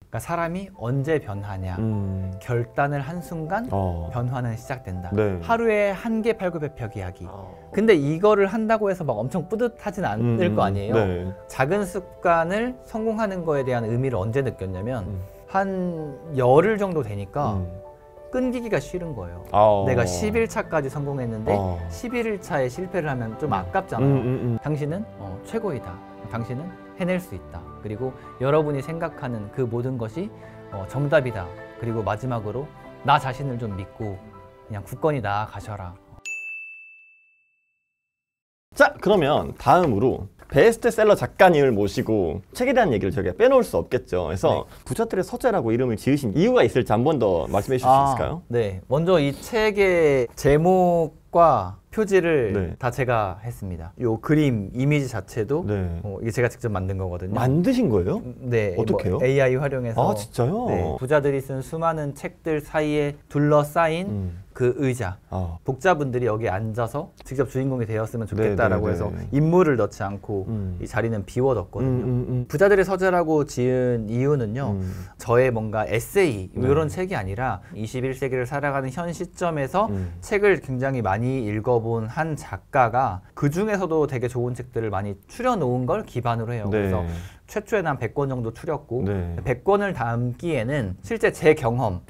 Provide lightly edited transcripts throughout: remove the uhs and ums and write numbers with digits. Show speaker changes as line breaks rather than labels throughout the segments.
그러니까 사람이 언제 변하냐. 결단을 한 순간 변화는 시작된다.
네.
하루에 1개 팔굽혀펴기 하기. 근데 이거를 한다고 해서 막 엄청 뿌듯하진 않을 거 아니에요.
네.
작은 습관을 성공하는 거에 대한 의미를 언제 느꼈냐면 한 열흘 정도 되니까 끊기기가 싫은 거예요. 내가 10일차까지 성공했는데 11일차에 실패를 하면 좀 아깝잖아요. 당신은 최고이다. 당신은 해낼 수 있다. 그리고 여러분이 생각하는 그 모든 것이 정답이다. 그리고 마지막으로 나 자신을 좀 믿고 그냥 굳건히 나아가셔라.
자, 그러면 다음으로 베스트셀러 작가님을 모시고 책에 대한 얘기를 저희가 빼놓을 수 없겠죠. 그래서 부자들의 서재라고 이름을 지으신 이유가 있을지 한 번 더 말씀해 주실 수 있을까요?
네, 먼저 이 책의 제목과 표지를 다 제가 했습니다. 요 그림 이미지 자체도 이게 제가 직접 만든 거거든요.
만드신 거예요?
네.
어떻게요?
뭐 AI 활용해서.
아, 진짜요?
네, 부자들이 쓴 수많은 책들 사이에 둘러싸인 그 의자. 독자분들이 여기 앉아서 직접 주인공이 되었으면 좋겠다라고 해서 인물을 넣지 않고 이 자리는 비워뒀거든요. 부자들의 서재라고 지은 이유는요. 저의 뭔가 에세이 이런 책이 아니라 21세기를 살아가는 현 시점에서 책을 굉장히 많이 읽어본 한 작가가 그 중에서도 되게 좋은 책들을 많이 추려놓은 걸 기반으로 해요. 그래서 최초에는 한 100권 정도 추렸고 100권을 담기에는 실제 제 경험,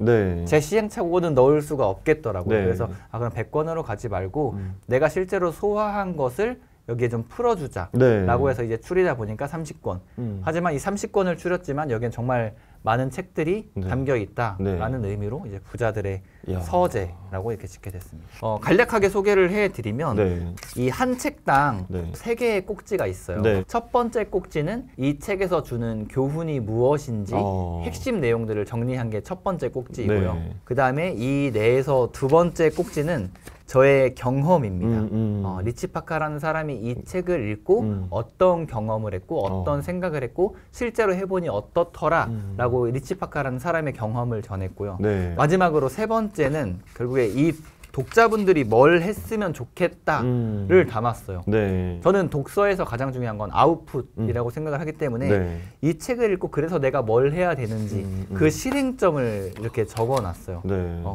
제 시행착오는 넣을 수가 없겠더라고요. 그래서 그럼 100권으로 가지 말고 내가 실제로 소화한 것을 여기에 좀 풀어주자 라고 해서 이제 추리다 보니까 30권. 하지만 이 30권을 추렸지만 여기엔 정말 많은 책들이 담겨 있다라는 의미로 이제 부자들의 서재라고 이렇게 짓게 됐습니다. 간략하게 소개를 해드리면 이 한 책당 3개의 꼭지가 있어요. 첫 번째 꼭지는 이 책에서 주는 교훈이 무엇인지 핵심 내용들을 정리한 게 첫 번째 꼭지이고요. 그 다음에 이 내에서 두 번째 꼭지는 저의 경험입니다. 리치 파카라는 사람이 이 책을 읽고 어떤 경험을 했고 어떤 생각을 했고 실제로 해보니 어떻더라 라고 리치 파카라는 사람의 경험을 전했고요. 마지막으로 세 번째는 결국에 이 독자분들이 뭘 했으면 좋겠다를 담았어요. 저는 독서에서 가장 중요한 건 아웃풋이라고 생각을 하기 때문에 이 책을 읽고 그래서 내가 뭘 해야 되는지 그 실행점을 이렇게 적어놨어요.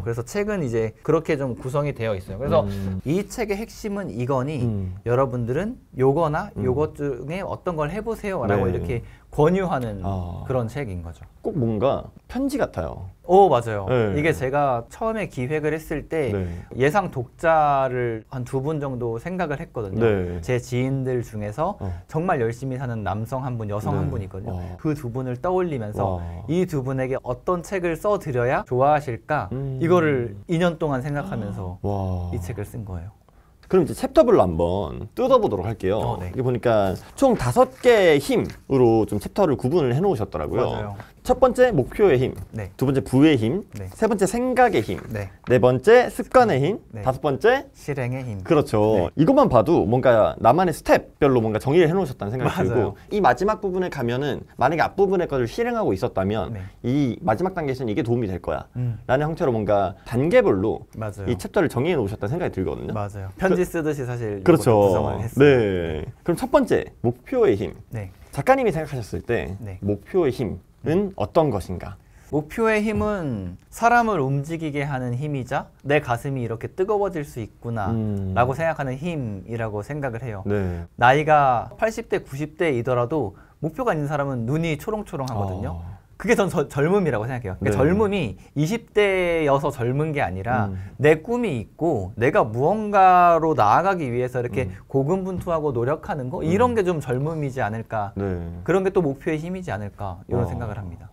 그래서 책은 이제 그렇게 좀 구성이 되어 있어요. 그래서 이 책의 핵심은 이거니 여러분들은 요거나 요것 중에 어떤 걸 해보세요 라고 이렇게 권유하는 그런 책인 거죠.
꼭 뭔가 편지 같아요.
맞아요. 이게 제가 처음에 기획을 했을 때 예상 독자를 한 2분 정도 생각을 했거든요. 제 지인들 중에서 정말 열심히 사는 남성 한 분, 여성 한 분이 있거든요. 그 2분을 떠올리면서 이 2분에게 어떤 책을 써드려야 좋아하실까? 이거를 2년 동안 생각하면서 이 책을 쓴 거예요.
그럼 이제 챕터별로 한번 뜯어보도록 할게요. 이게 보니까 총 5개의 힘으로 좀 챕터를 구분을 해놓으셨더라고요.
맞아요.
첫 번째 목표의 힘, 두 번째 부의 힘, 세 번째 생각의 힘, 네 번째 습관의 힘, 다섯 번째
실행의 힘.
그렇죠. 이것만 봐도 뭔가 나만의 스텝별로 뭔가 정의를 해놓으셨다는 생각이 들고 이 마지막 부분에 가면은 만약에 앞부분의 것을 실행하고 있었다면 이 마지막 단계에서는 이게 도움이 될 거야 라는 형태로 뭔가 단계별로 이 챕터를 정의해 놓으셨다는 생각이 들거든요.
맞아요. 편지 쓰듯이 사실
그렇죠.
구성을 했어요.
그럼 첫 번째 목표의 힘. 작가님이 생각하셨을 때 목표의 힘은 어떤 것인가?
목표의 힘은 사람을 움직이게 하는 힘이자 내 가슴이 이렇게 뜨거워질 수 있구나 라고 생각하는 힘이라고 생각을 해요. 나이가 80대, 90대이더라도 목표가 있는 사람은 눈이 초롱초롱 하거든요. 그게 전 젊음이라고 생각해요. 그러니까 젊음이 20대여서 젊은 게 아니라 내 꿈이 있고 내가 무언가로 나아가기 위해서 이렇게 고군분투하고 노력하는 거 이런 게 좀 젊음이지 않을까. 그런 게 또 목표의 힘이지 않을까 이런 생각을 합니다.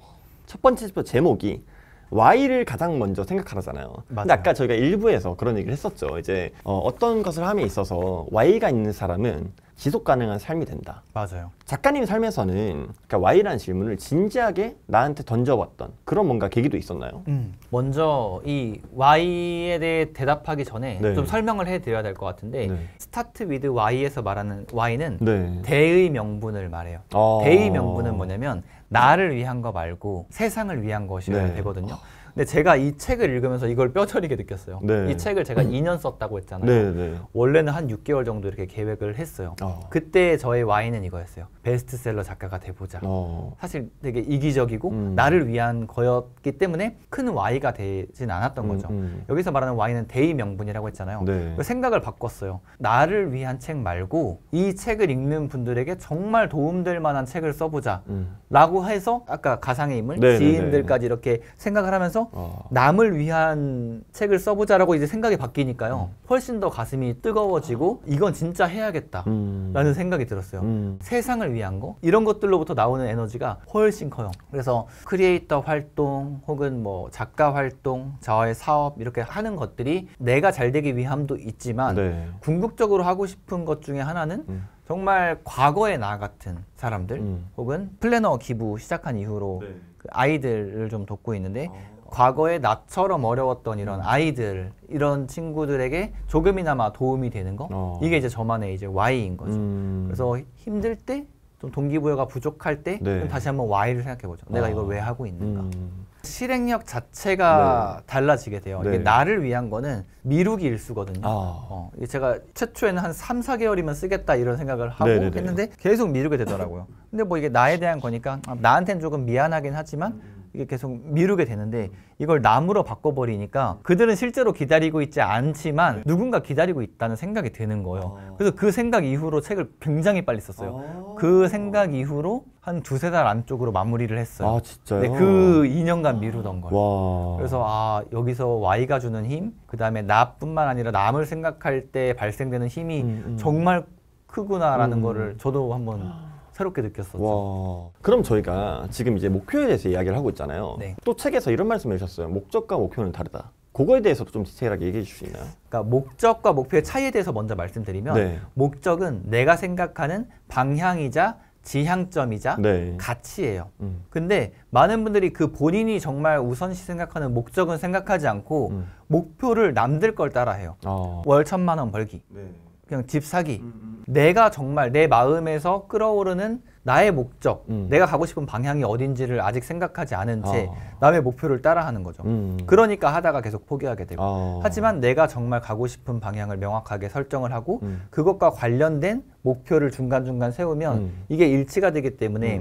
첫 번째 제목이 Y를 가장 먼저 생각하잖아요. 근데 아까 저희가 일부에서 그런 얘기를 했었죠. 이제 어떤 것을 함에 있어서 Y가 있는 사람은 지속 가능한 삶이 된다.
맞아요.
작가님 삶에서는 그러니까 Y라는 질문을 진지하게 나한테 던져봤던 그런 뭔가 계기도 있었나요?
먼저 이 Y에 대해 대답하기 전에 좀 설명을 해드려야 될 것 같은데 스타트 위드 Y에서 말하는 Y는 대의 명분을 말해요. 대의 명분은 뭐냐면 나를 위한 거 말고 세상을 위한 것이어야
네.
되거든요. 근데 제가 이 책을 읽으면서 이걸 뼈저리게 느꼈어요.
네.
이 책을 제가 2년 썼다고 했잖아요.
네, 네.
원래는 한 6개월 정도 이렇게 계획을 했어요. 그때 저의 와인은 이거였어요. 베스트셀러 작가가 돼보자. 사실 되게 이기적이고 나를 위한 거였기 때문에 큰 Y가 되진 않았던 거죠. 여기서 말하는 Y는 대의 명분이라고 했잖아요.
네.
생각을 바꿨어요. 나를 위한 책 말고 이 책을 읽는 분들에게 정말 도움될 만한 책을 써보자 라고 해서 아까 가상의 인물,
네,
지인들까지 이렇게 생각을 하면서 남을 위한 책을 써보자라고 이제 생각이 바뀌니까요. 훨씬 더 가슴이 뜨거워지고 이건 진짜 해야겠다 라는 생각이 들었어요. 세상을 위한 거 이런 것들로부터 나오는 에너지가 훨씬 커요. 그래서 크리에이터 활동 혹은 뭐 작가 활동, 저의 사업 이렇게 하는 것들이 내가 잘 되기 위함도 있지만
네.
궁극적으로 하고 싶은 것 중에 하나는 정말 과거의 나 같은 사람들 혹은 플래너 기부 시작한 이후로 그 아이들을 좀 돕고 있는데 과거에 나처럼 어려웠던 이런 아이들, 이런 친구들에게 조금이나마 도움이 되는 거 이게 이제 저만의 이제 Y인 거죠. 그래서 힘들 때, 좀 동기부여가 부족할 때
네.
다시 한번 Y를 생각해보죠. 내가 이걸 왜 하고 있는가. 실행력 자체가 달라지게 돼요.
네.
이게 나를 위한 거는 미루기 일수거든요. 이게 제가 최초에는 한 3, 4개월이면 쓰겠다 이런 생각을 하고
네네네.
했는데 계속 미루게 되더라고요. 근데 뭐 이게 나에 대한 거니까 나한테는 조금 미안하긴 하지만 이게 계속 미루게 되는데 이걸 남으로 바꿔버리니까 그들은 실제로 기다리고 있지 않지만 누군가 기다리고 있다는 생각이 드는 거예요. 그래서 그 생각 이후로 책을 굉장히 빨리 썼어요. 그 생각 이후로 한 2~3달 안쪽으로 마무리를 했어요.
아, 진짜요?
네, 그 2년간 미루던 걸.
와.
그래서 여기서 Y가 주는 힘, 그 다음에 나뿐만 아니라 남을 생각할 때 발생되는 힘이 정말 크구나라는 거를 저도 한번 새롭게 느꼈었죠.
와. 그럼 저희가 지금 이제 목표에 대해서 이야기를 하고 있잖아요.
네.
또 책에서 이런 말씀을 해주셨어요. 목적과 목표는 다르다. 그거에 대해서도 좀 디테일하게 얘기해 주실 수 있나요?
그러니까 목적과 목표의 차이에 대해서 먼저 말씀드리면
네.
목적은 내가 생각하는 방향이자 지향점이자
네.
가치예요. 근데 많은 분들이 그 본인이 정말 우선시 생각하는 목적은 생각하지 않고 목표를 남들 걸 따라해요. 월 1,000만 원 벌기.
네.
그냥 집 사기. 내가 정말 내 마음에서 끌어오르는 나의 목적, 내가 가고 싶은 방향이 어딘지를 아직 생각하지 않은 채 남의 목표를 따라하는 거죠. 그러니까 하다가 계속 포기하게 되고. 하지만 내가 정말 가고 싶은 방향을 명확하게 설정을 하고 그것과 관련된 목표를 중간중간 세우면 이게 일치가 되기 때문에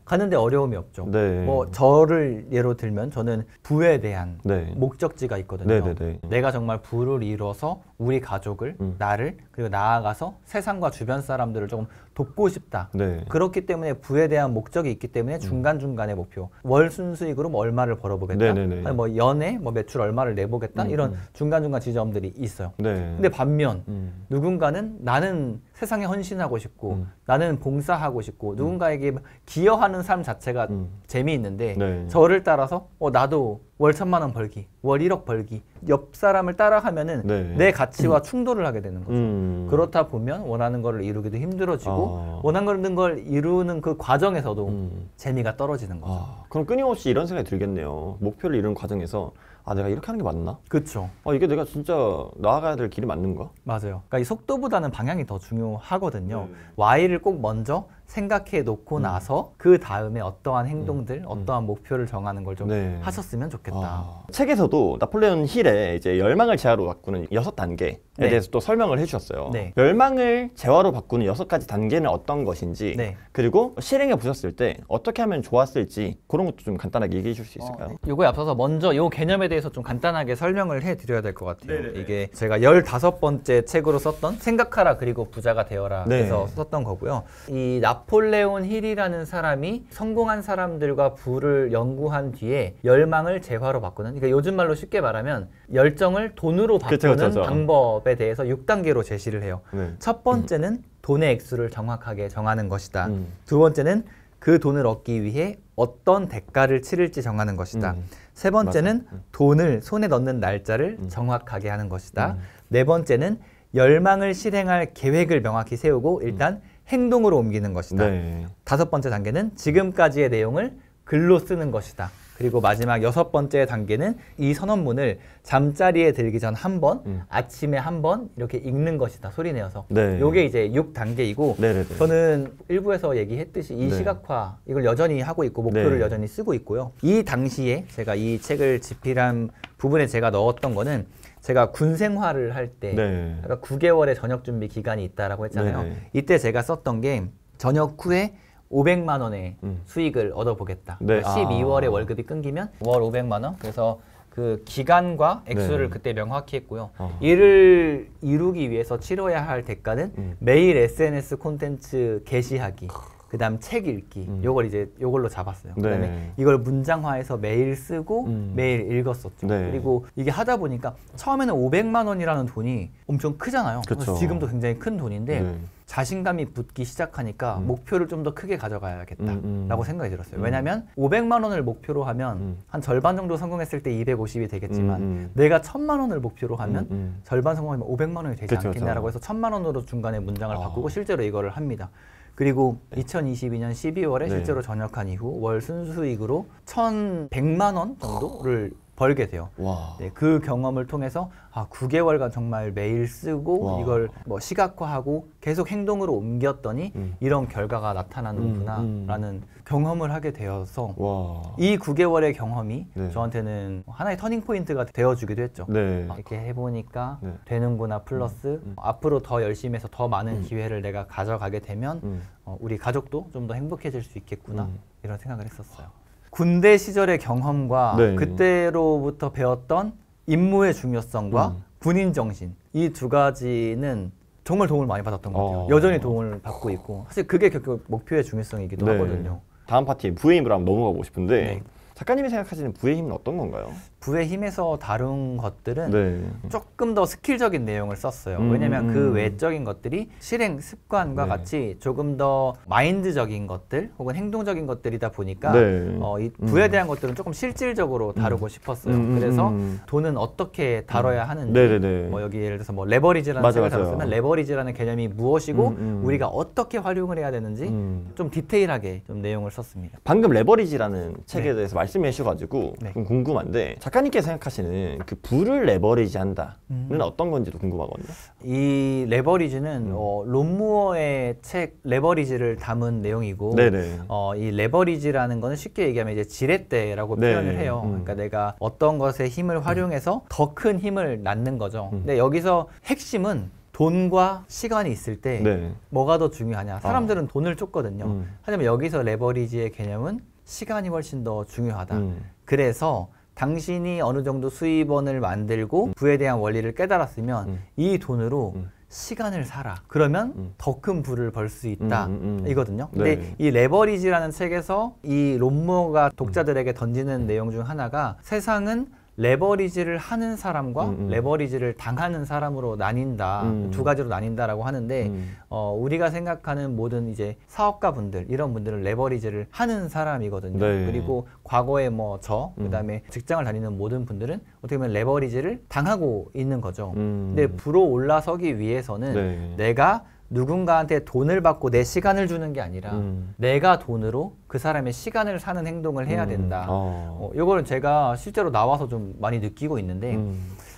가는데 어려움이 없죠.
네.
뭐 저를 예로 들면 저는 부에 대한
네.
목적지가 있거든요.
네네네.
내가 정말 부를 이뤄서 우리 가족을, 나를, 그리고 나아가서 세상과 주변 사람들을 조금 돕고 싶다.
네.
그렇기 때문에 부에 대한 목적이 있기 때문에 중간중간의 목표. 월 순수익으로 뭐 얼마를 벌어보겠다.
네네네.
아니 뭐 연애, 뭐 매출 얼마를 내보겠다. 이런 중간중간 지점들이 있어요.
네.
근데 반면 누군가는 나는 세상에 헌신하고 싶고 나는 봉사하고 싶고 누군가에게 기여하는 삶 자체가 재미있는데
네.
저를 따라서 나도 월 1,000만 원 벌기, 월 1억 벌기 옆 사람을 따라하면은
네.
내 가치와 충돌을 하게 되는 거죠. 그렇다 보면 원하는 거를 이루기도 힘들어지고 원하는 걸 이루는 그 과정에서도 재미가 떨어지는 거죠.
그럼 끊임없이 이런 생각이 들겠네요. 목표를 이루는 과정에서 내가 이렇게 하는 게 맞나?
그렇죠.
이게 내가 진짜 나아가야 될 길이 맞는가?
맞아요. 그러니까 이 속도보다는 방향이 더 중요하거든요. Y를 꼭 먼저 생각해 놓고 나서 그 다음에 어떠한 행동들, 어떠한 목표를 정하는 걸 좀 하셨으면 좋겠다.
책에서도 나폴레온 힐의 이제 열망을 재화로 바꾸는 6단계에 대해서 또 설명을 해주셨어요. 열망을 재화로 바꾸는 6가지 단계는 어떤 것인지, 그리고 실행해 보셨을 때 어떻게 하면 좋았을지 그런 것도 좀 간단하게 얘기해 줄 수 있을까요?
요거에 앞서서 먼저 요 개념에 대해서 좀 간단하게 설명을 해드려야 될 것 같아요. 이게 제가 15번째 책으로 썼던 생각하라 그리고 부자가 되어라 에서 썼던 거고요. 이 나폴레온 힐이라는 사람이 성공한 사람들과 부를 연구한 뒤에 열망을 재화로 바꾸는, 그러니까 요즘 말로 쉽게 말하면 열정을 돈으로 바꾸는 방법에 대해서 6단계로 제시를 해요. 첫 번째는 돈의 액수를 정확하게 정하는 것이다. 두 번째는 그 돈을 얻기 위해 어떤 대가를 치를지 정하는 것이다. 세 번째는 돈을 손에 넣는 날짜를 정확하게 하는 것이다. 네 번째는 열망을 실행할 계획을 명확히 세우고 일단 행동으로 옮기는 것이다. 다섯 번째 단계는 지금까지의 내용을 글로 쓰는 것이다. 그리고 마지막 6번째 단계는 이 선언문을 잠자리에 들기 전 한 번, 아침에 한 번 이렇게 읽는 것이다. 소리내어서.
네.
요게 이제 6단계이고
네네네.
저는 일부에서 얘기했듯이 이
네.
시각화 이걸 여전히 하고 있고 목표를
네.
여전히 쓰고 있고요. 이 당시에 제가 이 책을 집필한 부분에 제가 넣었던 거는 제가 군 생활을 할 때
네.
9개월의 전역 준비 기간이 있다라고 했잖아요.
네.
이때 제가 썼던 게 전역 후에 500만 원의 수익을 얻어보겠다.
네.
12월에 월급이 끊기면 월 500만 원. 그래서 그 기간과 액수를
네.
그때 명확히 했고요. 이를 이루기 위해서 치러야 할 대가는 매일 SNS 콘텐츠 게시하기. 그다음 책 읽기. 요걸 이제 요걸로 잡았어요. 그다음에
네.
이걸 문장화해서 매일 쓰고 매일 읽었었죠.
네.
그리고 이게 하다 보니까 처음에는 500만 원이라는 돈이 엄청 크잖아요. 그래서
그쵸.
지금도 굉장히 큰 돈인데
네.
자신감이 붙기 시작하니까 목표를 좀 더 크게 가져가야겠다라고 생각이 들었어요. 왜냐하면 500만 원을 목표로 하면 한 절반 정도 성공했을 때 250이 되겠지만 내가 1000만 원을 목표로 하면 절반 성공하면 500만 원이 되지
그쵸,
않겠냐라고 해서 1000만 원으로 중간에 문장을 바꾸고 실제로 이거를 합니다. 그리고 2022년 12월에
네.
실제로 전역한 이후 월 순수익으로 1,100만 원 정도를 벌게 돼요.
와.
네, 그 경험을 통해서 9개월간 정말 매일 쓰고
와.
이걸 뭐 시각화하고 계속 행동으로 옮겼더니 이런 결과가 나타나는구나라는 경험을 하게 되어서
와.
이 9개월의 경험이
네.
저한테는 하나의 터닝 포인트가 되어주기도 했죠.
네.
이렇게 해보니까
네.
되는구나 플러스 앞으로 더 열심히 해서 더 많은 기회를 내가 가져가게 되면 우리 가족도 좀 더 행복해질 수 있겠구나 이런 생각을 했었어요. 군대 시절의 경험과
네.
그때로부터 배웠던 임무의 중요성과 군인 정신 이 두 가지는 정말 도움을 많이 받았던 것 같아요. 여전히 도움을 받고 있고 사실 그게 결국 목표의 중요성이기도
네.
하거든요.
다음 파티에 부의 힘으로 한번 넘어가고 싶은데
네.
작가님이 생각하시는 부의 힘은 어떤 건가요?
부의 힘에서 다룬 것들은
네.
조금 더 스킬적인 내용을 썼어요. 왜냐하면 그 외적인 것들이 실행 습관과
네.
같이 조금 더 마인드적인 것들 혹은 행동적인 것들이다 보니까
네.
이 부에 대한 것들은 조금 실질적으로 다루고 싶었어요. 그래서 돈은 어떻게 다뤄야 하는지
네네네.
뭐 여기 예를 들어서 뭐 레버리지라는
맞아,
책을
맞아요.
다뤘으면 레버리지라는 개념이 무엇이고 우리가 어떻게 활용을 해야 되는지 좀 디테일하게 좀 내용을 썼습니다.
방금 레버리지라는 책에
네.
대해서 말씀해 주셔가지고
네.
좀 궁금한데 작가님께서 생각하시는 그 부를 레버리지 한다는 어떤 건지도 궁금하거든요.
이 레버리지는 론 무어의 책 레버리지를 담은 내용이고
네네.
이 레버리지라는 거는 쉽게 얘기하면 이제 지렛대라고
네.
표현을 해요. 그러니까 내가 어떤 것에 힘을 활용해서 더 큰 힘을 낳는 거죠. 근데 여기서 핵심은 돈과 시간이 있을 때
네.
뭐가 더 중요하냐. 사람들은 돈을 쫓거든요. 하지만 여기서 레버리지의 개념은 시간이 훨씬 더 중요하다. 그래서 당신이 어느 정도 수입원을 만들고 부에 대한 원리를 깨달았으면 이 돈으로 시간을 사라. 그러면 더 큰 부를 벌 수 있다. 이거든요. 근데
네.
이 레버리지라는 책에서 이 론모가 독자들에게 던지는 내용 중 하나가 세상은 레버리지를 하는 사람과 레버리지를 당하는 사람으로 나뉜다. 두 가지로 나뉜다라고 하는데 우리가 생각하는 모든 이제 사업가분들 이런 분들은 레버리지를 하는 사람이거든요.
네.
그리고 과거에 뭐 그다음에 직장을 다니는 모든 분들은 어떻게 보면 레버리지를 당하고 있는 거죠. 근데 부로 올라서기 위해서는
네.
내가 누군가한테 돈을 받고 내 시간을 주는 게 아니라 내가 돈으로 그 사람의 시간을 사는 행동을 해야 된다. 이거는 제가 실제로 나와서 좀 많이 느끼고 있는데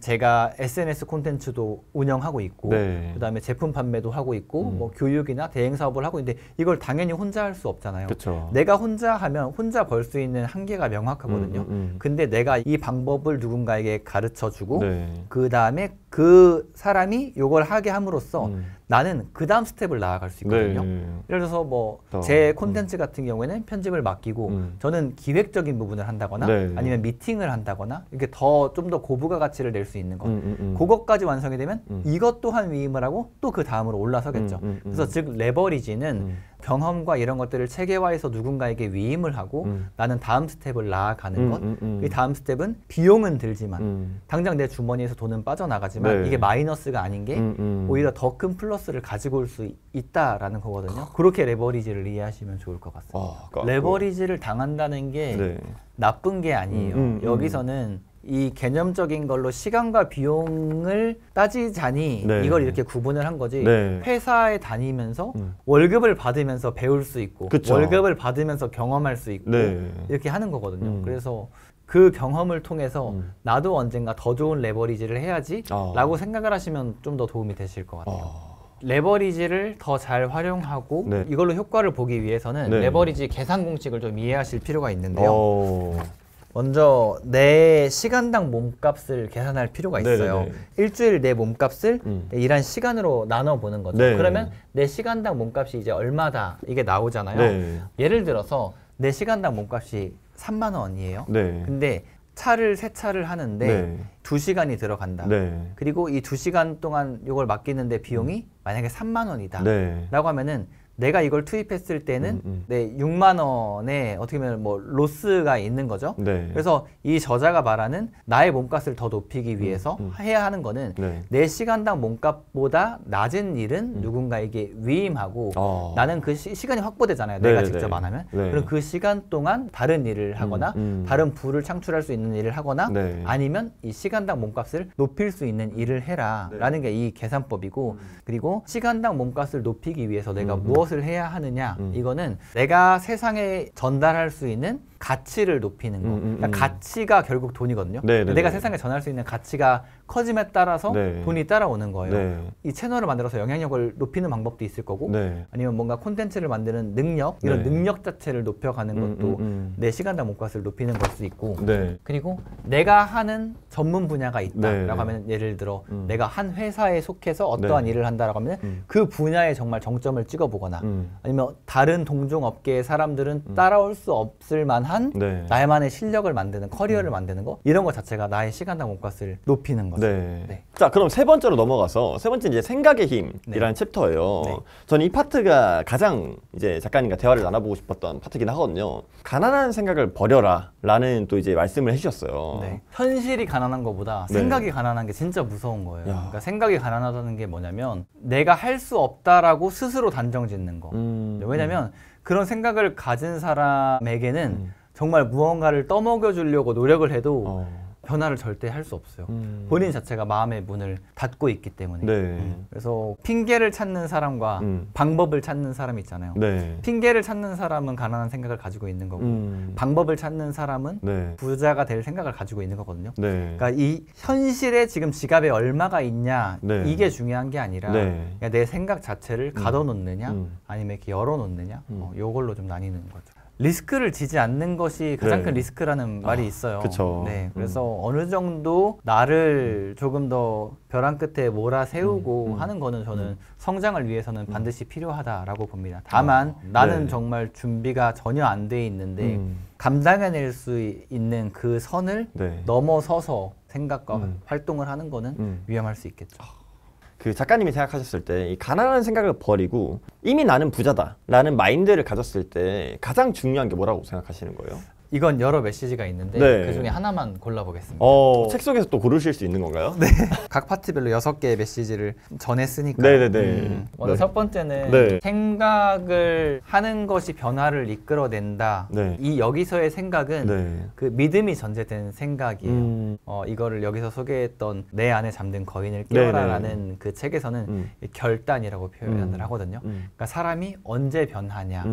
제가 SNS 콘텐츠도 운영하고 있고
네.
그다음에 제품 판매도 하고 있고 뭐 교육이나 대행 사업을 하고 있는데 이걸 당연히 혼자 할 수 없잖아요.
그쵸.
내가 혼자 하면 혼자 벌 수 있는 한계가 명확하거든요. 근데 내가 이 방법을 누군가에게 가르쳐 주고
네.
그다음에 그 사람이 이걸 하게 함으로써 나는 그 다음 스텝을 나아갈 수 있거든요.
네.
예를 들어서 뭐 제 콘텐츠 같은 경우에는 편집을 맡기고 저는 기획적인 부분을 한다거나
네.
아니면 미팅을 한다거나 이렇게 좀 더 고부가 가치를 낼 수 있는 것 그것까지 완성이 되면 이것 또한 위임을 하고 또 그 다음으로 올라서겠죠. 그래서 즉 레버리지는 경험과 이런 것들을 체계화해서 누군가에게 위임을 하고 나는 다음 스텝을 나아가는 것. 이 다음 스텝은 비용은 들지만 당장 내 주머니에서 돈은 빠져나가지만
네.
이게 마이너스가 아닌 게 오히려 더 큰 플러스를 가지고 올 수 있다라는 거거든요. 그렇게 레버리지를 이해하시면 좋을 것 같습니다. 레버리지를 당한다는 게
네.
나쁜 게 아니에요. 여기서는 이 개념적인 걸로 시간과 비용을 따지자니
네.
이걸 이렇게 구분을 한 거지.
네.
회사에 다니면서 월급을 받으면서 배울 수 있고
그쵸.
월급을 받으면서 경험할 수 있고
네.
이렇게 하는 거거든요. 그래서 그 경험을 통해서 나도 언젠가 더 좋은 레버리지를 해야지 라고 생각을 하시면 좀 더 도움이 되실 것 같아요. 레버리지를 더 잘 활용하고
네.
이걸로 효과를 보기 위해서는
네.
레버리지 계산 공식을 좀 이해하실 필요가 있는데요. 먼저 내 시간당 몸값을 계산할 필요가 있어요.
네네네.
일주일 내 몸값을 일한 시간으로 나눠보는 거죠.
네.
그러면 내 시간당 몸값이 이제 얼마다 이게 나오잖아요.
네.
예를 들어서 내 시간당 몸값이 3만 원이에요.
네.
근데 차를 세차를 하는데
네.
2시간이 들어간다.
네.
그리고 이 2시간 동안 이걸 맡기는데 비용이 만약에 3만 원이다.
네.
라고 하면은 내가 이걸 투입했을 때는 내 6만 원에 어떻게 보면 뭐 로스가 있는 거죠.
네.
그래서 이 저자가 말하는 나의 몸값을 더 높이기 위해서 해야 하는 거는
네.
내 시간당 몸값보다 낮은 일은 누군가에게 위임하고 나는 그 시간이 확보되잖아요. 내가
네네네.
직접 안 하면.
네.
그럼 그 시간 동안 다른 일을 하거나 다른 부를 창출할 수 있는 일을 하거나
네.
아니면 이 시간당 몸값을 높일 수 있는 일을 해라 라는 게 이 계산법이고 그리고 시간당 몸값을 높이기 위해서 내가 무엇을 해야 하느냐 이거는 내가 세상에 전달할 수 있는 가치를 높이는 거. 그러니까 가치가 결국 돈이거든요.
네네네.
내가 세상에 전할 수 있는 가치가 커짐에 따라서
네.
돈이 따라오는 거예요.
네.
이 채널을 만들어서 영향력을 높이는 방법도 있을 거고
네.
아니면 뭔가 콘텐츠를 만드는 능력 이런
네.
능력 자체를 높여가는 것도 내 시간당 몸값을 높이는 걸 수 있고
네.
그리고 내가 하는 전문 분야가 있다라고
네.
하면 예를 들어 내가 한 회사에 속해서 어떠한
네.
일을 한다라고 하면 그 분야에 정말 정점을 찍어보거나 아니면 다른 동종 업계의 사람들은 따라올 수 없을 만한
네.
나만의 실력을 만드는 커리어를 만드는 거 이런 것 자체가 나의 시간당 몸값을 높이는 거죠.
네.
네.
자, 그럼 세 번째로 넘어가서 세 번째 이제 생각의 힘이라는 챕터예요.
네.
저는 이 파트가 가장 이제 작가님과 대화를 나눠보고 싶었던 파트긴 하거든요. 가난한 생각을 버려라라는 또 이제 말씀을 해주셨어요.
네. 현실이 가난한 것보다
네.
생각이 가난한 게 진짜 무서운 거예요.
야.
그러니까 생각이 가난하다는 게 뭐냐면 내가 할 수 없다라고 스스로 단정 짓는 거. 왜냐면 그런 생각을 가진 사람에게는 정말 무언가를 떠먹여 주려고 노력을 해도 변화를 절대 할 수 없어요. 본인 자체가 마음의 문을 닫고 있기 때문에.
네.
그래서 핑계를 찾는 사람과 방법을 찾는 사람이 있잖아요.
네.
핑계를 찾는 사람은 가난한 생각을 가지고 있는 거고 방법을 찾는 사람은
네.
부자가 될 생각을 가지고 있는 거거든요.
네.
그러니까 이 현실에 지금 지갑에 얼마가 있냐
네.
이게 중요한 게 아니라
네.
그냥 내 생각 자체를 가둬놓느냐 아니면 이렇게 열어놓느냐 요걸로 좀 나뉘는 거죠. 리스크를 지지 않는 것이 가장
네.
큰 리스크라는 말이 있어요.
그쵸.
네, 그래서 어느 정도 나를 조금 더 벼랑 끝에 몰아세우고 하는 거는 저는 성장을 위해서는 반드시 필요하다라고 봅니다. 다만 나는
네.
정말 준비가 전혀 안 돼 있는데 감당해낼 수 있는 그 선을
네.
넘어서서 생각과 활동을 하는 거는 위험할 수 있겠죠.
그 작가님이 생각하셨을 때 이 가난한 생각을 버리고 이미 나는 부자다라는 마인드를 가졌을 때 가장 중요한 게 뭐라고 생각하시는 거예요?
이건 여러 메시지가 있는데
네.
그 중에 하나만 골라보겠습니다.
책 속에서 또 고르실 수 있는 건가요? 네.
각 파트별로 6개의 메시지를 전했으니까
네네네.
먼저
네.
첫 번째는
네.
생각을 하는 것이 변화를 이끌어낸다.
네.
이 여기서의 생각은
네.
그 믿음이 전제된 생각이에요. 이거를 여기서 소개했던 내 안에 잠든 거인을 깨워라라는 그 책에서는 이 결단이라고 표현을 하거든요. 그러니까 사람이 언제 변하냐.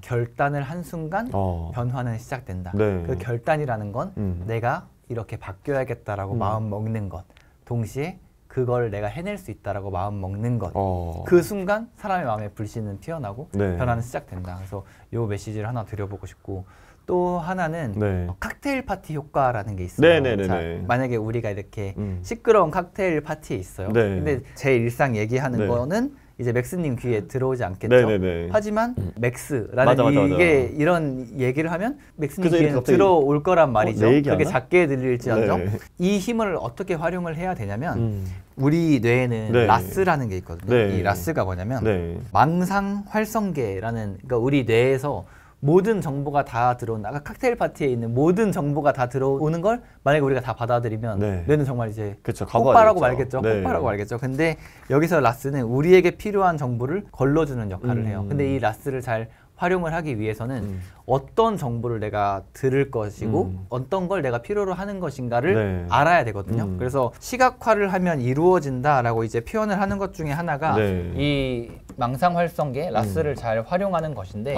결단을 한 순간 변화는 시작된다.
네.
그 결단이라는 건 내가 이렇게 바뀌어야겠다라고 마음 먹는 것. 동시에 그걸 내가 해낼 수 있다라고 마음 먹는 것. 그 순간 사람의 마음에 불씨는 피어나고
네.
변화는 시작된다. 그래서 요 메시지를 하나 드려보고 싶고 또 하나는
네.
칵테일 파티 효과라는 게 있어요.
네네네네.
자, 만약에 우리가 이렇게 시끄러운 칵테일 파티에 있어요.
네.
근데 제 일상 얘기하는
네.
거는 이제 맥스님 귀에 들어오지 않겠죠.
네네네.
하지만 맥스라는
맞아.
이게 이런 얘기를 하면 맥스님
그래서
귀에는
갑자기
들어올 거란 말이죠.
내 얘기
그게
하나?
작게 들릴지언정
네.
이 힘을 어떻게 활용을 해야 되냐면 우리 뇌에는
네.
라스라는 게 있거든요.
네.
이 라스가 뭐냐면
네.
망상 활성계라는 그러니까 우리 뇌에서 모든 정보가 다 들어온 아까 칵테일 파티에 있는 모든 정보가 다 들어오는 걸 만약에 우리가 다 받아들이면
네.
뇌는 정말 이제
그쵸,
폭발하고
가봐야겠죠.
말겠죠.
네.
폭발하고 말겠죠. 근데 여기서 라스는 우리에게 필요한 정보를 걸러주는 역할을 해요. 근데 이 라스를 잘 활용을 하기 위해서는 어떤 정보를 내가 들을 것이고 어떤 걸 내가 필요로 하는 것인가를 알아야 되거든요. 그래서 시각화를 하면 이루어진다라고 이제 표현을 하는 것 중에 하나가 이 망상활성계 라스를 잘 활용하는 것인데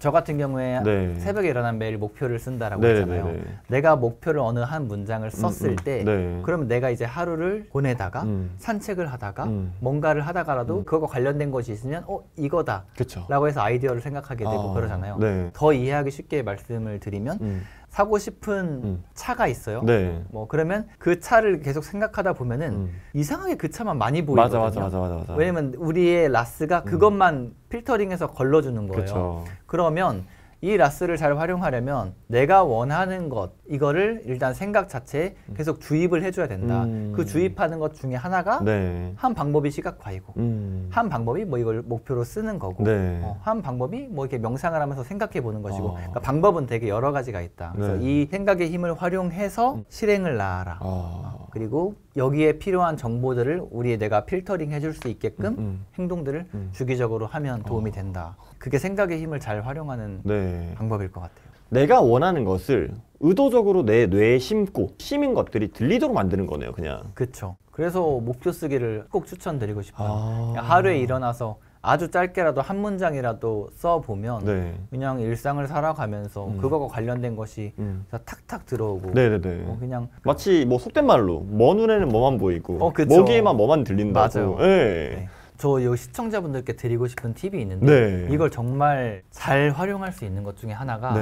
저 같은 경우에 새벽에 일어나면 매일 목표를 쓴다라고 했잖아요. 내가 목표를 어느 한 문장을 썼을 때 그러면 내가 이제 하루를 보내다가 산책을 하다가 뭔가를 하다가라도 그거와 관련된 것이 있으면 이거다 라고 해서 아이디어를 생각하게 되고 그러잖아요. 더 이해하기 쉽게 말씀을 드리면 사고 싶은 차가 있어요. 뭐 그러면 그 차를 계속 생각하다 보면은 이상하게 그 차만 많이 보이거든요.
맞아.
왜냐면 우리의 라스가 그것만 필터링해서 걸러주는 거예요. 그러면 이 라스를 잘 활용하려면 내가 원하는 것 이거를 일단 생각 자체에 계속 주입을 해줘야 된다. 그 주입하는 것 중에 하나가 한 방법이 시각화이고 한 방법이 뭐 이걸 목표로 쓰는 거고 한 방법이 뭐 이렇게 명상을 하면서 생각해 보는 것이고 그러니까 방법은 되게 여러 가지가 있다. 그래서 이 생각의 힘을 활용해서 실행을 낳아라. 그리고 여기에 필요한 정보들을 내가 필터링 해줄 수 있게끔 행동들을 주기적으로 하면 도움이 된다. 그게 생각의 힘을 잘 활용하는 방법일 것 같아요.
내가 원하는 것을 의도적으로 내 뇌에 심은 것들이 들리도록 만드는 거네요, 그냥.
그렇죠. 그래서 목표 쓰기를 꼭 추천드리고 싶어요. 하루에 일어나서 아주 짧게라도 한 문장이라도 써보면 그냥 일상을 살아가면서 그거와 관련된 것이 탁탁 들어오고 그냥
마치 뭐 속된 말로 뭐 눈에는 뭐만 보이고 뭐 귀에만 뭐만 들린다고.
맞아요. 저 여기 시청자분들께 드리고 싶은 팁이 있는데 이걸 정말 잘 활용할 수 있는 것 중에 하나가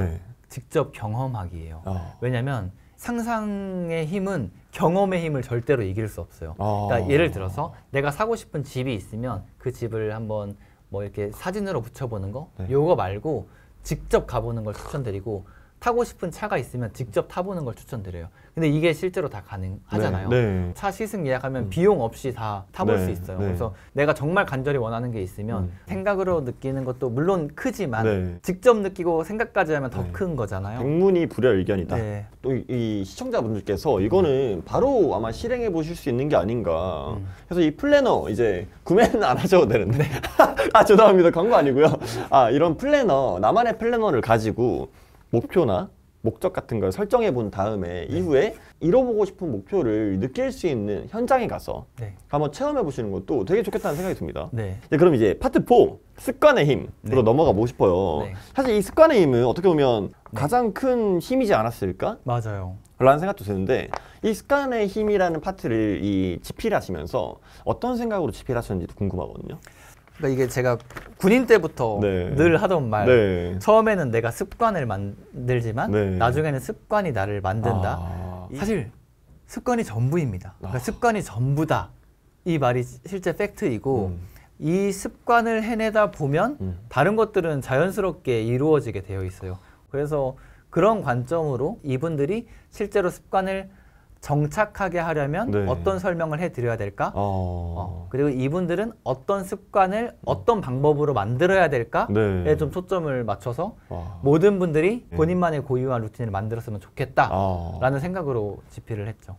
직접 경험하기예요. 왜냐면 상상의 힘은 경험의 힘을 절대로 이길 수 없어요. 그러니까 예를 들어서 내가 사고 싶은 집이 있으면 그 집을 한번 뭐 이렇게 사진으로 붙여보는 거 요거 말고 직접 가보는 걸 추천드리고 타고 싶은 차가 있으면 직접 타보는 걸 추천드려요. 근데 이게 실제로 다 가능하잖아요. 차 시승 예약하면 비용 없이 다 타볼 수 있어요. 그래서 내가 정말 간절히 원하는 게 있으면 생각으로 느끼는 것도 물론 크지만 직접 느끼고 생각까지 하면 더 큰 거잖아요.
백문이 불여일견이다. 또 이 시청자분들께서 이거는 바로 아마 실행해 보실 수 있는 게 아닌가. 그래서 이 플래너 이제 구매는 안 하셔도 되는데 죄송합니다. 광고 아니고요. 이런 플래너, 나만의 플래너를 가지고 목표나 목적 같은 걸 설정해 본 다음에 이후에 이뤄보고 싶은 목표를 느낄 수 있는 현장에 가서 한번 체험해 보시는 것도 되게 좋겠다는 생각이 듭니다. 그럼 이제 파트 4 습관의 힘으로 넘어가 보고 싶어요. 사실 이 습관의 힘은 어떻게 보면 가장 큰 힘이지 않았을까?
맞아요.
라는 생각도 드는데 이 습관의 힘이라는 파트를 집필하시면서 어떤 생각으로 집필하셨는지도 궁금하거든요.
그러니까 이게 제가 군인 때부터 늘 하던 말 처음에는 내가 습관을 만들지만 나중에는 습관이 나를 만든다. 사실 습관이 전부입니다. 그러니까 습관이 전부다. 이 말이 실제 팩트이고 이 습관을 해내다 보면 다른 것들은 자연스럽게 이루어지게 되어 있어요. 그래서 그런 관점으로 이분들이 실제로 습관을 정착하게 하려면 어떤 설명을 해드려야 될까? 그리고 이분들은 어떤 습관을 어떤 방법으로 만들어야 될까에 좀 초점을 맞춰서 모든 분들이 본인만의 고유한 루틴을 만들었으면 좋겠다라는 생각으로 집필을 했죠.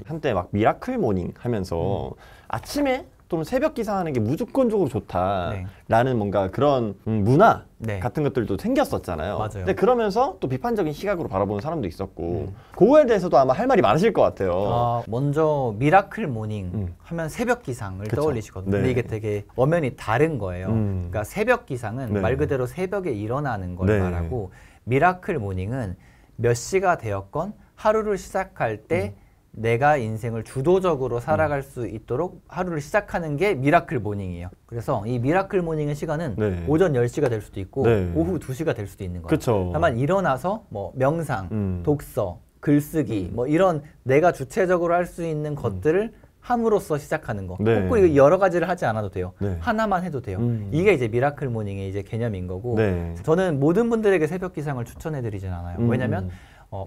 한때 막 미라클 모닝 하면서 아침에 또는 새벽 기상하는 게 무조건적으로 좋다라는 뭔가 그런 문화 같은 것들도 생겼었잖아요.
맞아요.
근데 그러면서 또 비판적인 시각으로 바라보는 사람도 있었고 그거에 대해서도 아마 할 말이 많으실 것 같아요.
먼저 미라클 모닝 하면 새벽 기상을 떠올리시거든요. 근데 이게 되게 엄연히 다른 거예요. 그러니까 새벽 기상은 말 그대로 새벽에 일어나는 걸 말하고 미라클 모닝은 몇 시가 되었건 하루를 시작할 때 내가 인생을 주도적으로 살아갈 수 있도록 하루를 시작하는 게 미라클 모닝이에요. 그래서 이 미라클 모닝의 시간은 오전 10시가 될 수도 있고 오후 2시가 될 수도 있는 거예요. 다만 일어나서 뭐 명상, 독서, 글쓰기 뭐 이런 내가 주체적으로 할 수 있는 것들을 함으로써 시작하는 거. 꼭 여러 가지를 하지 않아도 돼요. 하나만 해도 돼요. 이게 이제 미라클 모닝의 이제 개념인 거고 저는 모든 분들에게 새벽 기상을 추천해 드리진 않아요. 왜냐면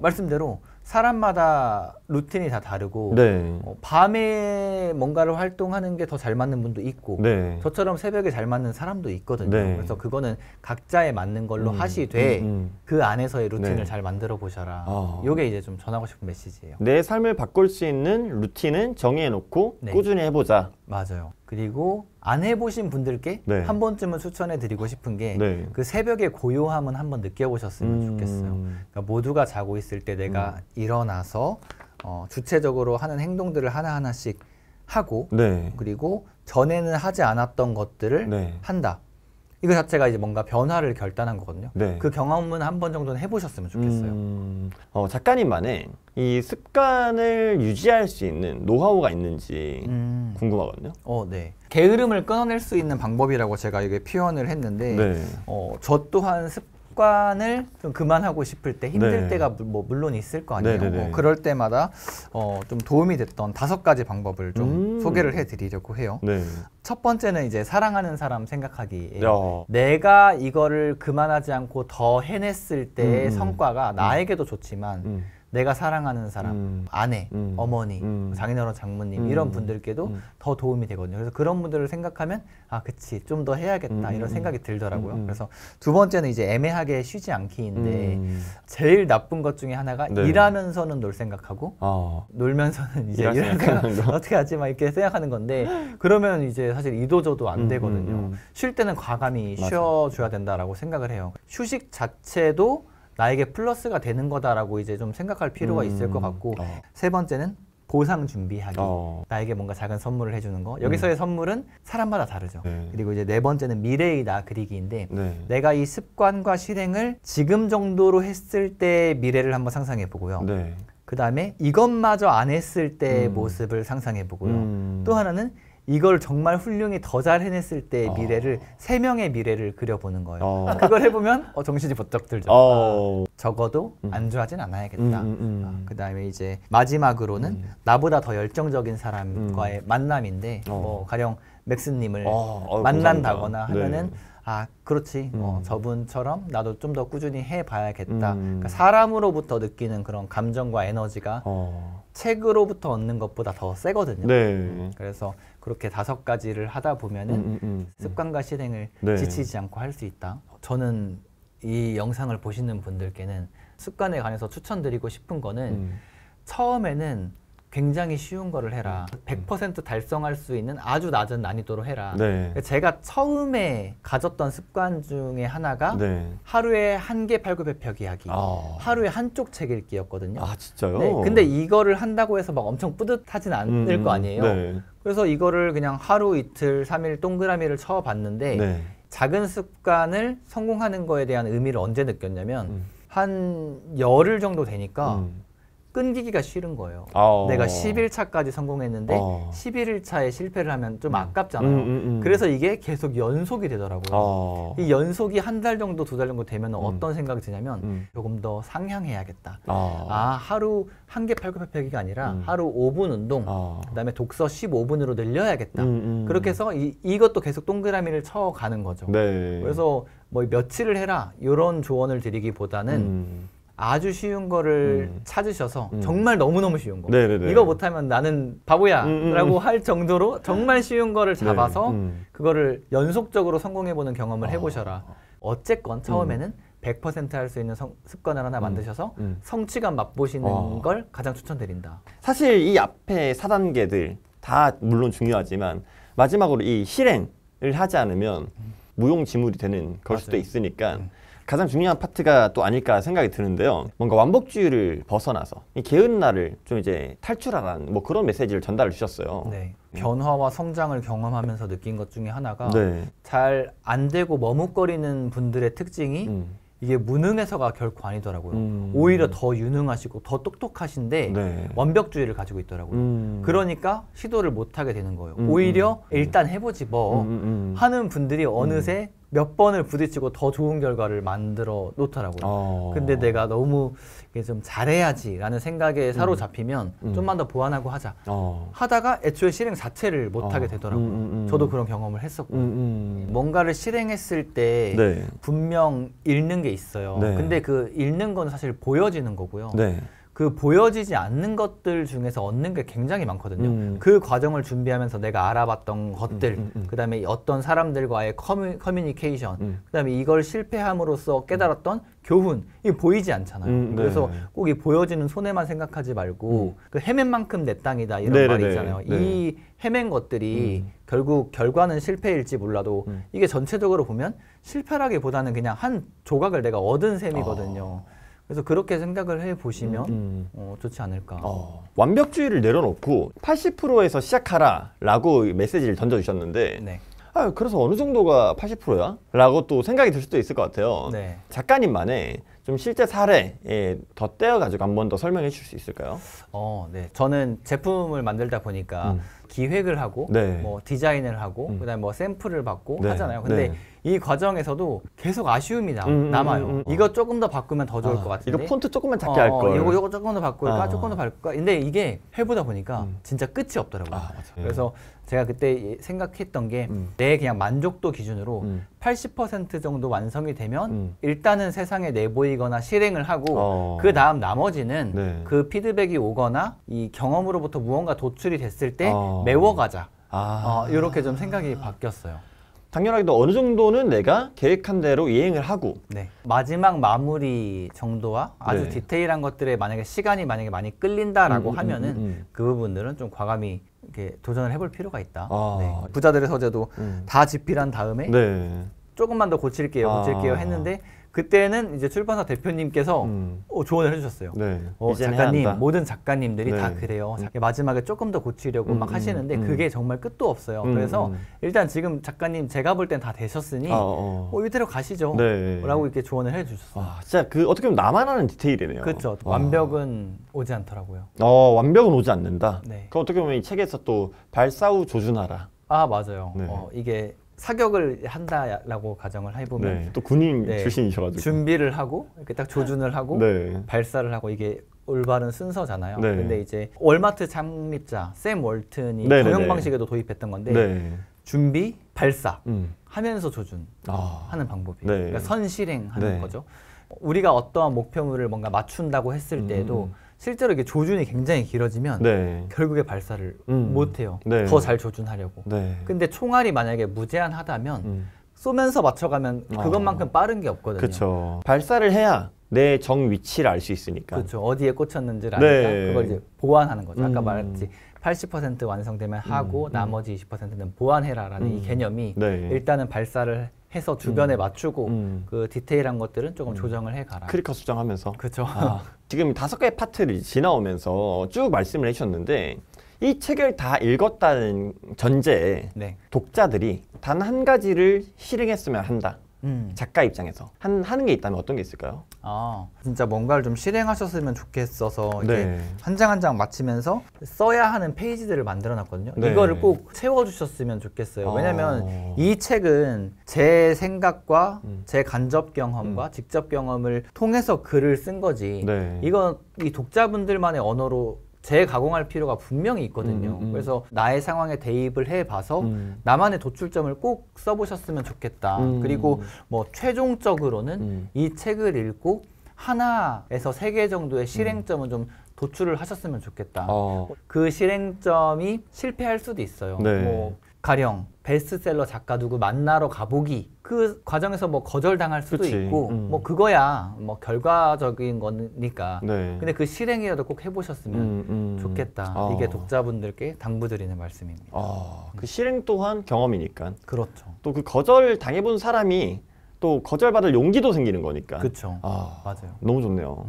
말씀대로 사람마다 루틴이 다 다르고
네.
밤에 뭔가를 활동하는 게 더 잘 맞는 분도 있고
네.
저처럼 새벽에 잘 맞는 사람도 있거든요.
네.
그래서 그거는 각자에 맞는 걸로 하시되 그 안에서의 루틴을
네.
잘 만들어 보셔라. 이게 이제 좀 전하고 싶은 메시지예요.
내 삶을 바꿀 수 있는 루틴은 정해놓고
네.
꾸준히 해보자.
맞아요. 그리고 안 해보신 분들께
네.
한 번쯤은 추천해드리고 싶은 게
네.
그 새벽의 고요함은 한번 느껴보셨으면 좋겠어요. 그러니까 모두가 자고 있을 때 내가 일어나서 주체적으로 하는 행동들을 하나하나씩 하고
네.
그리고 전에는 하지 않았던 것들을
네.
한다. 이거 자체가 이제 뭔가 변화를 결단한 거거든요.
네.
그 경험은 한 번 정도는 해보셨으면 좋겠어요.
작가님만의 이 습관을 유지할 수 있는 노하우가 있는지 궁금하거든요.
네. 게으름을 끊어낼 수 있는 방법이라고 제가 이게 표현을 했는데,
네.
저 또한 습관을 좀 그만하고 싶을 때 힘들
네.
때가 뭐 물론 있을 거 아니에요.
네네네.
그럴 때마다 좀 도움이 됐던 5가지 방법을 좀 소개를 해드리려고 해요.
네.
첫 번째는 이제 사랑하는 사람 생각하기예요.
야.
내가 이거를 그만하지 않고 더 해냈을 때의 성과가 나에게도 좋지만 내가 사랑하는 사람, 아내, 어머니, 장인어른, 장모님 이런 분들께도 더 도움이 되거든요. 그래서 그런 분들을 생각하면 아 그치 좀 더 해야겠다 이런 생각이 들더라고요. 그래서 두 번째는 이제 애매하게 쉬지 않기인데 제일 나쁜 것 중에 하나가
네.
일하면서는 놀 생각하고 놀면서는 이제 일할 생각 어떻게 하지 막 이렇게 생각하는 건데 그러면 이제 사실 이도저도 안 되거든요. 쉴 때는 과감히 쉬어줘야 된다라고 생각을 해요. 휴식 자체도 나에게 플러스가 되는 거다라고 이제 좀 생각할 필요가 있을 것 같고 세 번째는 보상 준비하기. 나에게 뭔가 작은 선물을 해주는 거. 여기서의 선물은 사람마다 다르죠.
네.
그리고 이제 네 번째는 미래의 나 그리기인데
네.
내가 이 습관과 실행을 지금 정도로 했을 때 미래를 한번 상상해 보고요.
네.
그 다음에 이것마저 안 했을 때의 모습을 상상해 보고요. 또 하나는 이걸 정말 훌륭히 더 잘 해냈을 때의 미래를 3명의 미래를 그려보는 거예요. 그걸 해보면 정신이 번쩍 들죠. 적어도 안주하진 않아야겠다. 그 다음에 이제 마지막으로는 나보다 더 열정적인 사람과의 만남인데 뭐 가령 맥스님을 만난다거나 하면은 아 그렇지 저분처럼 나도 좀 더 꾸준히 해봐야겠다. 그러니까 사람으로부터 느끼는 그런 감정과 에너지가 책으로부터 얻는 것보다 더 세거든요.
네.
그래서 그렇게 5가지를 하다 보면은 습관과 실행을
네.
지치지 않고 할 수 있다. 저는 이 영상을 보시는 분들께는 습관에 관해서 추천드리고 싶은 거는 처음에는 굉장히 쉬운 거를 해라. 100% 달성할 수 있는 아주 낮은 난이도로 해라.
네.
제가 처음에 가졌던 습관 중에 하나가
네.
하루에 1개 팔굽혀펴기 하기. 하루에 한쪽 책 읽기였거든요.
아 진짜요?
네, 근데 이거를 한다고 해서 막 엄청 뿌듯하진 않을 거 아니에요.
네.
그래서 이거를 그냥 하루 이틀 3일 동그라미를 쳐봤는데
네.
작은 습관을 성공하는 거에 대한 의미를 언제 느꼈냐면 한 열흘 정도 되니까 끊기기가 싫은 거예요. 내가 10일차까지 성공했는데 11일차에 실패를 하면 좀 아깝잖아요. 그래서 이게 계속 연속이 되더라고요. 이 연속이 한 달 정도, 2달 정도 되면 어떤 생각이 드냐면 조금 더 상향해야겠다. 하루 1개 팔굽혀펴기가 아니라 하루 5분 운동, 그다음에 독서 15분으로 늘려야겠다. 그렇게 해서 이것도 계속 동그라미를 쳐가는 거죠.
네.
그래서 뭐 며칠을 해라 이런 조언을 드리기보다는 아주 쉬운 거를 찾으셔서 정말 너무너무 쉬운 거
네네네.
이거 못하면 나는 바보야 라고 할 정도로 정말 쉬운 거를 잡아서 그거를 연속적으로 성공해보는 경험을 해보셔라. 어쨌건 처음에는 100% 할 수 있는 습관을 하나 만드셔서 성취감 맛보시는 걸 가장 추천드린다.
사실 이 앞에 4단계들 다 물론 중요하지만 마지막으로 이 실행을 하지 않으면 무용지물이 되는 걸 수도 있으니까 가장 중요한 파트가 또 아닐까 생각이 드는데요. 뭔가 완벽주의를 벗어나서 이 게으른 날을 좀 이제 탈출하라는 뭐 그런 메시지를 전달을 주셨어요.
네. 변화와 성장을 경험하면서 느낀 것 중에 하나가
네.
잘 안 되고 머뭇거리는 분들의 특징이 이게 무능해서가 결코 아니더라고요. 오히려 더 유능하시고 더 똑똑하신데
네.
완벽주의를 가지고 있더라고요. 그러니까 시도를 못하게 되는 거예요. 오히려 일단 해보지 뭐 하는 분들이 어느새 몇 번을 부딪히고 더 좋은 결과를 만들어 놓더라고요. 근데 내가 너무 이게 좀 잘해야지라는 생각에 사로잡히면 좀만 더 보완하고 하자. 하다가 애초에 실행 자체를 못하게 되더라고요. 저도 그런 경험을 했었고 뭔가를 실행했을 때
네.
분명 잃는 게 있어요.
네.
근데 그 잃는 건 사실 보여지는 거고요.
네.
그 보여지지 않는 것들 중에서 얻는 게 굉장히 많거든요. 그 과정을 준비하면서 내가 알아봤던 것들, 그다음에 어떤 사람들과의 커뮤니케이션, 그다음에 이걸 실패함으로써 깨달았던 교훈, 이게 보이지 않잖아요.
네.
그래서 꼭 이 보여지는 손해만 생각하지 말고 그 헤맨 만큼 내 땅이다 이런
네네네.
말이 있잖아요.
네.
이 헤맨 것들이 결국 결과는 실패일지 몰라도 이게 전체적으로 보면 실패라기보다는 그냥 한 조각을 내가 얻은 셈이거든요. 그래서 그렇게 생각을 해보시면 좋지 않을까.
완벽주의를 내려놓고 80%에서 시작하라라고 메시지를 던져주셨는데
네.
그래서 어느 정도가 80%야? 라고 또 생각이 들 수도 있을 것 같아요.
네.
작가님만의 좀 실제 사례에 덧대어가지고 한 번 더 설명해 주실 수 있을까요?
네. 저는 제품을 만들다 보니까 기획을 하고
네.
뭐 디자인을 하고 그다음에 뭐 샘플을 받고
네.
하잖아요. 근데
네.
이 과정에서도 계속 아쉬움이 남아요. 이거 조금 더 바꾸면 더 좋을 것 같은데.
이거 폰트 조금만 작게 할 걸.
이거 조금 더 바꿀까? 조금 더 바꿀까? 근데 이게 해보다 보니까 진짜 끝이 없더라고요.
맞아요.
그래서 제가 그때 생각했던 게 내 그냥 만족도 기준으로 80% 정도 완성이 되면 일단은 세상에 내보이거나 실행을 하고 그 다음 나머지는
네.
그 피드백이 오거나 이 경험으로부터 무언가 도출이 됐을 때 메워가자. 이렇게 좀 생각이 바뀌었어요.
당연하게도 어느 정도는 내가 계획한 대로 이행을 하고
네. 마지막 마무리 정도와 아주
네.
디테일한 것들에 만약에 시간이 많이 끌린다라고 하면은 그 부분들은 좀 과감히 이렇게 도전을 해볼 필요가 있다. 네. 부자들의 서재도 다 집필한 다음에
네.
조금만 더 고칠게요 했는데 그때는 이제 출판사 대표님께서 조언을 해주셨어요.
네.
작가님, 모든 작가님들이
네.
다 그래요. 마지막에 조금 더 고치려고 막 하시는데 그게 정말 끝도 없어요. 그래서 일단 지금 작가님 제가 볼 땐 다 되셨으니 이대로 가시죠.
네.
라고 이렇게 조언을 해주셨어요.
진짜 그 어떻게 보면 나만 아는 디테일이네요.
그렇죠. 완벽은 오지 않더라고요.
완벽은 오지 않는다.
네.
그 어떻게 보면 이 책에서 또 발사후 조준하라.
맞아요.
네.
이게 사격을 한다라고 가정을 해보면
네. 또 군인 출신이셔가지고
준비를 하고 이렇게 딱 조준을 하고
네.
발사를 하고 이게 올바른 순서잖아요.
네.
근데 이제 월마트 창립자 샘 월튼이
네네네.
경영 방식에도 도입했던 건데
네.
준비, 발사 하면서 조준 하는 방법이에요.
네.
그러니까 선실행하는
네.
거죠. 우리가 어떠한 목표물을 뭔가 맞춘다고 했을 때에도 실제로 이게 조준이 굉장히 길어지면
네.
결국에 발사를 못 해요.
네.
더 잘 조준하려고.
네.
근데 총알이 만약에 무제한하다면 쏘면서 맞춰가면 그것만큼 빠른 게 없거든요.
그렇죠. 발사를 해야 내 정 위치를 알 수 있으니까.
그렇죠. 어디에 꽂혔는지를 아니까
네.
그걸 이제 보완하는 거죠. 아까 말했지 80% 완성되면 하고 나머지 20%는 보완해라라는 이 개념이
네.
일단은 발사를 해서 주변에 맞추고 그 디테일한 것들은 조금 조정을 해가라.
크리커 수정하면서.
그렇죠.
지금 5개의 파트를 지나오면서 쭉 말씀을 해주셨는데 이 책을 다 읽었다는 전제에
네.
독자들이 단 한 가지를 실행했으면 한다. 작가 입장에서 하는 게 있다면 어떤 게 있을까요?
진짜 뭔가를 좀 실행하셨으면 좋겠어서
네.
한 장 한 장 마치면서 써야 하는 페이지들을 만들어 놨거든요.
네.
이거를 꼭 채워주셨으면 좋겠어요. 왜냐면 이 책은 제 생각과 제 간접 경험과 직접 경험을 통해서 글을 쓴 거지.
네.
이 독자분들만의 언어로 재가공할 필요가 분명히 있거든요. 그래서 나의 상황에 대입을 해봐서 나만의 도출점을 꼭 써보셨으면 좋겠다. 그리고 뭐 최종적으로는 이 책을 읽고 하나에서 3개 정도의 실행점은 좀 도출을 하셨으면 좋겠다. 그 실행점이 실패할 수도 있어요.
네.
뭐 가령 베스트셀러 작가 누구 만나러 가보기 그 과정에서 뭐 거절당할 수도
그치.
있고 뭐 그거야 뭐 결과적인 거니까
네.
근데 그 실행이라도 꼭 해보셨으면 좋겠다. 이게 독자분들께 당부드리는 말씀입니다.
그 실행 또한 경험이니까.
그렇죠.
또 그 거절 당해본 사람이 또 거절받을 용기도 생기는 거니까.
그렇죠. 맞아요.
너무 좋네요.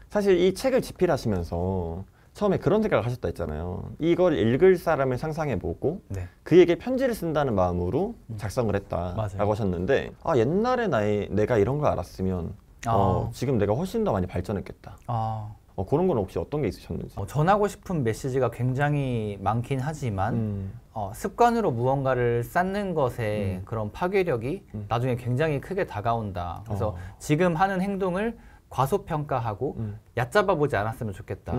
사실 이 책을 집필하시면서 처음에 그런 생각을 하셨다 했잖아요. 이걸 읽을 사람을 상상해보고
네.
그에게 편지를 쓴다는 마음으로 작성을 했다라고
맞아요.
하셨는데 옛날에 내가 이런 걸 알았으면 지금 내가 훨씬 더 많이 발전했겠다. 그런 건 혹시 어떤 게 있으셨는지?
전하고 싶은 메시지가 굉장히 많긴 하지만 습관으로 무언가를 쌓는 것에 그런 파괴력이 나중에 굉장히 크게 다가온다. 그래서 지금 하는 행동을 과소평가하고 얕잡아 보지 않았으면 좋겠다.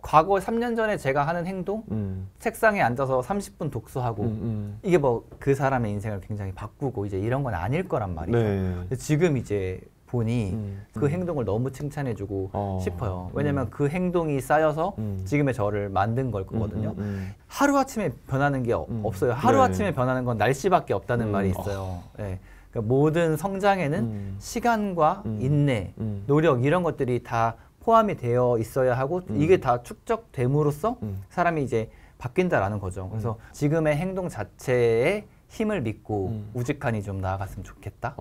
과거 3년 전에 제가 하는 행동, 책상에 앉아서 30분 독서하고 이게 뭐 그 사람의 인생을 굉장히 바꾸고 이제 이런 건 아닐 거란 말이죠.
네.
근데 지금 이제 보니 그 행동을 너무 칭찬해주고 싶어요. 왜냐면 그 행동이 쌓여서 지금의 저를 만든 걸 거거든요. 하루아침에 변하는 게 없어요. 하루아침에 변하는 건 날씨밖에 없다는 말이 있어요. 네. 그러니까 모든 성장에는 시간과 인내, 노력 이런 것들이 다 포함이 되어 있어야 하고 이게 다 축적됨으로써 사람이 이제 바뀐다라는 거죠. 그래서 지금의 행동 자체에 힘을 믿고 우직하니 좀 나아갔으면 좋겠다.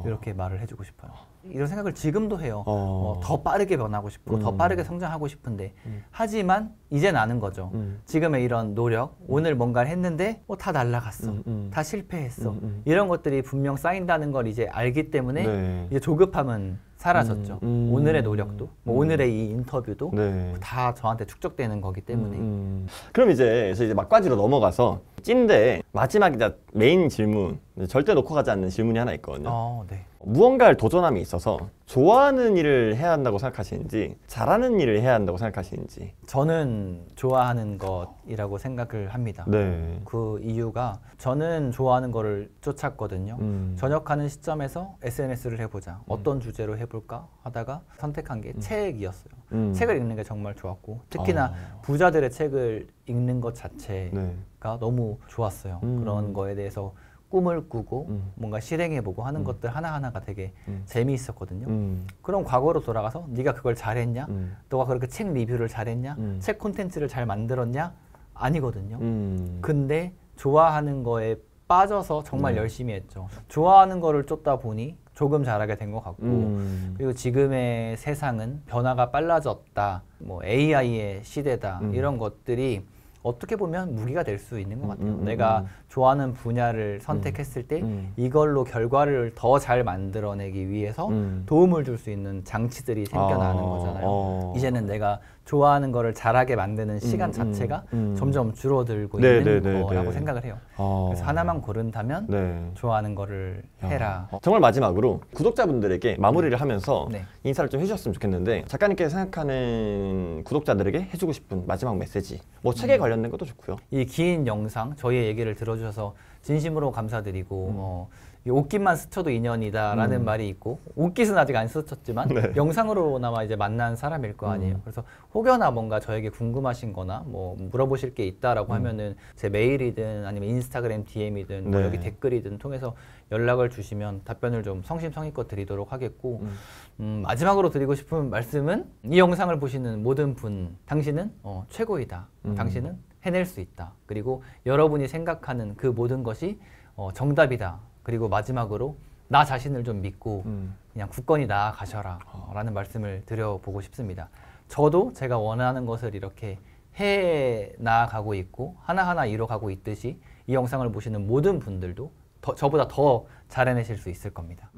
이렇게 말을 해주고 싶어요. 이런 생각을 지금도 해요. 더 빠르게 변하고 싶고 더 빠르게 성장하고 싶은데 하지만 이젠 아는 거죠. 지금의 이런 노력, 오늘 뭔가를 했는데 다 날라갔어. 다 실패했어. 이런 것들이 분명 쌓인다는 걸 이제 알기 때문에
네.
이제 조급함은 사라졌죠. 오늘의 노력도, 뭐 오늘의 이 인터뷰도
네.
다 저한테 축적되는 거기 때문에.
그럼 이제 막바지로 넘어가서 찐데 마지막이자 메인 질문, 절대 놓고 가지 않는 질문이 하나 있거든요.
네.
무언가를 도전함에 있어서 좋아하는 일을 해야 한다고 생각하시는지 잘하는 일을 해야 한다고 생각하시는지.
저는 좋아하는 것이라고 생각을 합니다.
네.
그 이유가 저는 좋아하는 거를 쫓았거든요. 전역하는 시점에서 SNS를 해보자. 어떤 주제로 해볼까 하다가 선택한 게 책이었어요. 책을 읽는 게 정말 좋았고 특히나 부자들의 책을 읽는 것 자체가
네.
너무 좋았어요. 그런 거에 대해서 꿈을 꾸고 뭔가 실행해보고 하는 것들 하나하나가 되게 재미있었거든요. 그럼 과거로 돌아가서 네가 그걸 잘했냐? 너가 그렇게 책 리뷰를 잘했냐? 책 콘텐츠를 잘 만들었냐? 아니거든요. 근데 좋아하는 거에 빠져서 정말 열심히 했죠. 좋아하는 거를 쫓다 보니 조금 잘하게 된 것 같고 그리고 지금의 세상은 변화가 빨라졌다. 뭐 AI의 시대다. 이런 것들이 어떻게 보면 무기가 될 수 있는 것 같아요. 내가 좋아하는 분야를 선택했을 때 이걸로 결과를 더 잘 만들어내기 위해서 도움을 줄 수 있는 장치들이 생겨나는 거잖아요. 이제는 내가 좋아하는 거를 잘하게 만드는 시간 자체가 점점 줄어들고 있는 거라고 생각을 해요. 그래서 하나만 고른다면 좋아하는 거를 해라.
정말 마지막으로 구독자분들에게 마무리를 하면서 인사를 좀 해주셨으면 좋겠는데 작가님께서 생각하는 구독자들에게 해주고 싶은 마지막 메시지, 뭐 책에 관련된 것도 좋고요.
이 긴 영상 저희의 얘기를 들어주셔서 진심으로 감사드리고 이 옷깃만 스쳐도 인연이다라는 말이 있고 옷깃은 아직 안 스쳤지만 영상으로나마 이제 만난 사람일 거 아니에요. 그래서 혹여나 뭔가 저에게 궁금하신 거나 뭐 물어보실 게 있다라고 하면은 제 메일이든 아니면 인스타그램 DM이든 뭐 여기 댓글이든 통해서 연락을 주시면 답변을 좀 성심성의껏 드리도록 하겠고 마지막으로 드리고 싶은 말씀은 이 영상을 보시는 모든 분, 당신은 최고이다. 당신은 해낼 수 있다. 그리고 여러분이 생각하는 그 모든 것이 정답이다. 그리고 마지막으로 나 자신을 좀 믿고 그냥 굳건히 나아가셔라 라는 말씀을 드려보고 싶습니다. 저도 제가 원하는 것을 이렇게 해 나아가고 있고 하나하나 이뤄가고 있듯이 이 영상을 보시는 모든 분들도 저보다 더 잘 해내실 수 있을 겁니다.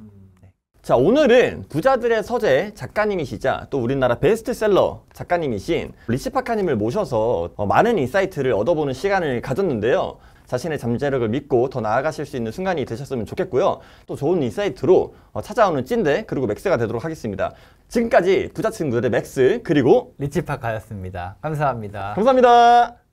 자, 오늘은 부자들의 서재 작가님이시자 또 우리나라 베스트셀러 작가님이신 리치 파카님을 모셔서 많은 인사이트를 얻어보는 시간을 가졌는데요. 자신의 잠재력을 믿고 더 나아가실 수 있는 순간이 되셨으면 좋겠고요. 또 좋은 인사이트로 찾아오는 찐대 그리고 맥스가 되도록 하겠습니다. 지금까지 부자 친구들의 맥스 그리고
리치 파카였습니다. 감사합니다.
감사합니다.